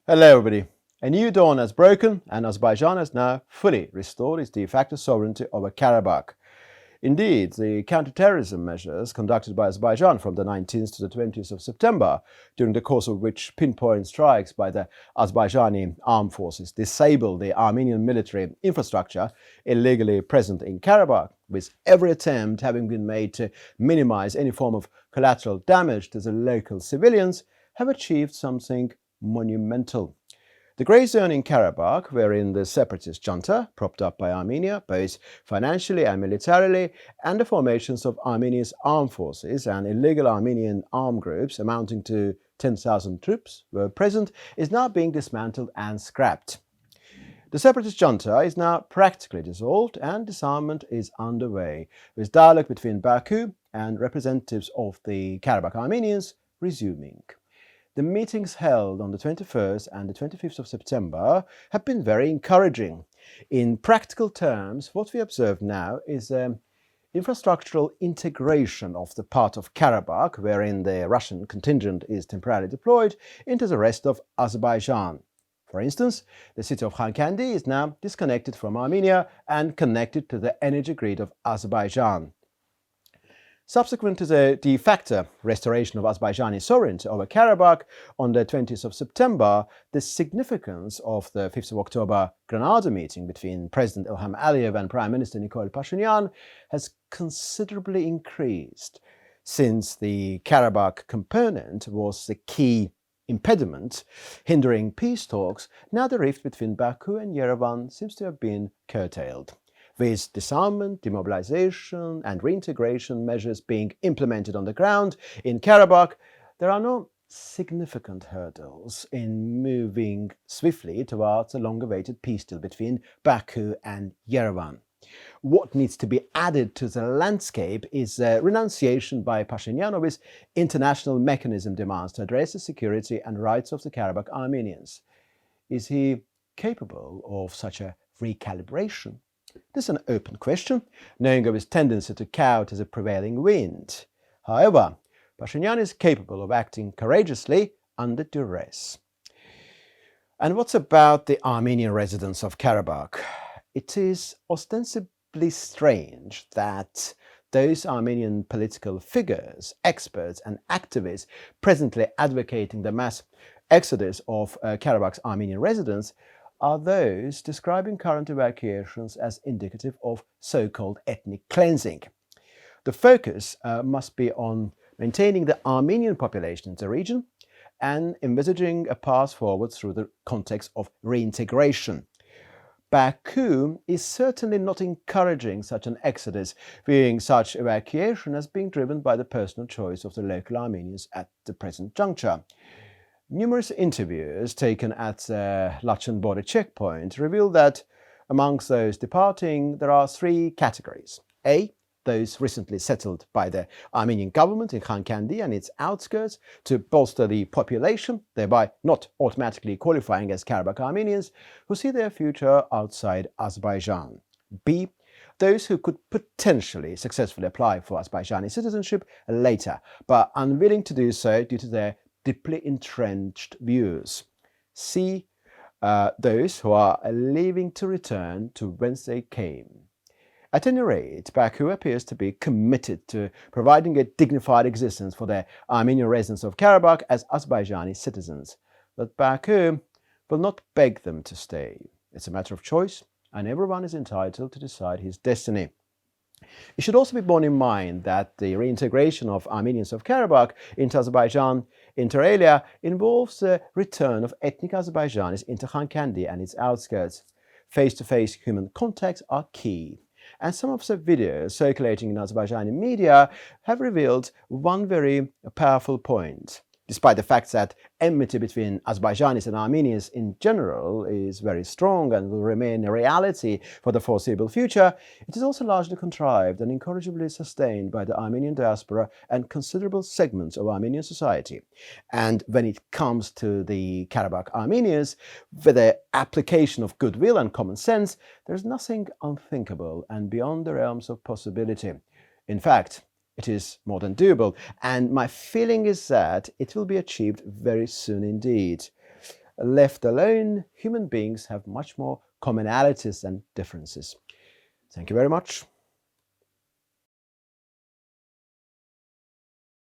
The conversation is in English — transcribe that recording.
Hello everybody. A new dawn has broken and Azerbaijan has now fully restored its de facto sovereignty over Karabakh. Indeed, the counter-terrorism measures conducted by Azerbaijan from the 19th to the 20th of September, during the course of which pinpoint strikes by the Azerbaijani armed forces disabled the Armenian military infrastructure illegally present in Karabakh, with every attempt having been made to minimize any form of collateral damage to the local civilians, have achieved something monumental. The grey zone in Karabakh, wherein the separatist junta, propped up by Armenia, both financially and militarily, and the formations of Armenia's armed forces and illegal Armenian armed groups amounting to 10,000 troops were present, is now being dismantled and scrapped. The separatist junta is now practically dissolved and disarmament is underway, with dialogue between Baku and representatives of the Karabakh Armenians resuming. The meetings held on the 21st and the 25th of September have been very encouraging. In practical terms, what we observe now is infrastructural integration of the part of Karabakh, wherein the Russian contingent is temporarily deployed, into the rest of Azerbaijan. For instance, the city of Khankendi is now disconnected from Armenia and connected to the energy grid of Azerbaijan. Subsequent to the de facto restoration of Azerbaijani sovereignty over Karabakh on the 20th of September, the significance of the 5th of October Granada meeting between President Ilham Aliyev and Prime Minister Nikol Pashinyan has considerably increased, since the Karabakh component was the key impediment hindering peace talks. Now the rift between Baku and Yerevan seems to have been curtailed. With disarmament, demobilization and reintegration measures being implemented on the ground in Karabakh, there are no significant hurdles in moving swiftly towards a long-awaited peace deal between Baku and Yerevan. What needs to be added to the landscape is a renunciation by Pashinyan of his international mechanism demands to address the security and rights of the Karabakh Armenians. Is he capable of such a recalibration? This is an open question, knowing of his tendency to cow to the prevailing wind. However, Pashinyan is capable of acting courageously under duress. And what's about the Armenian residents of Karabakh? It is ostensibly strange that those Armenian political figures, experts and activists presently advocating the mass exodus of Karabakh's Armenian residents are those describing current evacuations as indicative of so-called ethnic cleansing. The focus must be on maintaining the Armenian population in the region and envisaging a path forward through the context of reintegration. Baku is certainly not encouraging such an exodus, viewing such evacuation as being driven by the personal choice of the local Armenians at the present juncture. Numerous interviews taken at the Lachen border checkpoint reveal that amongst those departing there are three categories. A. Those recently settled by the Armenian government in Khankendi and its outskirts to bolster the population, thereby not automatically qualifying as Karabakh Armenians, who see their future outside Azerbaijan. B. Those who could potentially successfully apply for Azerbaijani citizenship later, but unwilling to do so due to their deeply entrenched views. C. Those who are leaving to return to whence they came. At any rate, Baku appears to be committed to providing a dignified existence for the Armenian residents of Karabakh as Azerbaijani citizens. But Baku will not beg them to stay. It's a matter of choice, and everyone is entitled to decide his destiny. It should also be borne in mind that the reintegration of Armenians of Karabakh into Azerbaijan inter alia involves the return of ethnic Azerbaijanis into Khankendi and its outskirts. Face-to-face human contacts are key. And some of the videos circulating in Azerbaijani media have revealed one very powerful point. Despite the fact that enmity between Azerbaijanis and Armenians in general is very strong and will remain a reality for the foreseeable future, it is also largely contrived and incorrigibly sustained by the Armenian diaspora and considerable segments of Armenian society. And when it comes to the Karabakh Armenians, with the application of goodwill and common sense, there is nothing unthinkable and beyond the realms of possibility. In fact, it is more than doable, and my feeling is that it will be achieved very soon indeed. Left alone, human beings have much more commonalities than differences. Thank you very much.